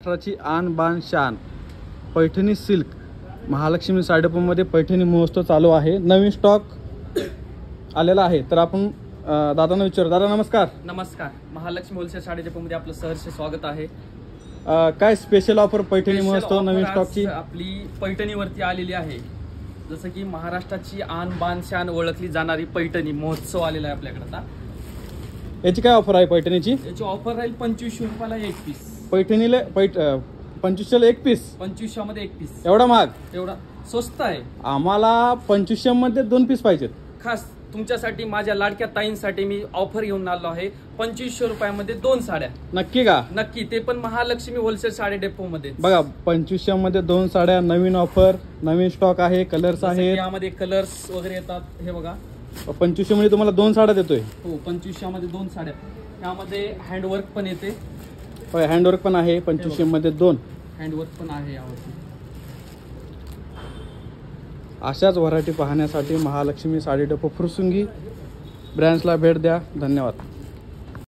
महाराष्ट्राची आन बान शान पैठणी सिल्क महालक्ष्मी साडेपमध्ये पैठणी महोत्सव चालू आहे। नवीन स्टॉक आलेला आहे, तर आपण दादांना विचारू। दादा नमस्कार। नमस्कार। महालक्ष्मी होलसेल साडेपमध्ये आपलं सहर्ष स्वागत आहे। काय स्पेशल ऑफर पैठणी महोत्सव नवीन स्टॉकची आपली पैठणीवरती आलेली आहे। जसं की महाराष्ट्राची आन बान शान ओळखली जाणारी पैठणी महोत्सव आलेला आहे आपल्याकडे। आता याची काय ऑफर आहे पैठणीची? याची ऑफर राहील 2500 रुपयाला एक पीस। पैठणीला 2500 एक पीस। 2500 मध्ये एक पीस। एवढा महाग? एवढा स्वस्त आहे। आम्हाला 2500 मध्ये 2 पीस पाहिजेत। खास तुमच्यासाठी माझ्या लाडक्या ताईंसाठी मी ऑफर घेऊन आलो आहे। 2500 रुपयामध्ये 2 साड्या। नक्की का? नक्की, ते पण महालक्ष्मी होलसेल साडे डेपो मध्ये। बघा 2500 मध्ये 2 साड्या, नवीन ऑफर, नवीन स्टॉक आहे, कलर्स आहेत, यामध्ये कलर्स वगैरे येतात। हे बघा 2500 मध्ये तुम्हाला 2 साड्या देतोय। हो, 2500 मध्ये 2 साड्या। यामध्ये हँडवर्क पण येते। होय, हँडवर्क पण आहे। 2500 मध्ये 2 हँडवर्क पण आहे यावरती। अशाच व्हरायटी पाहण्यासाठी महालक्ष्मी साडी डेपो फुरसुंगी ब्रँचला भेट द्या। धन्यवाद।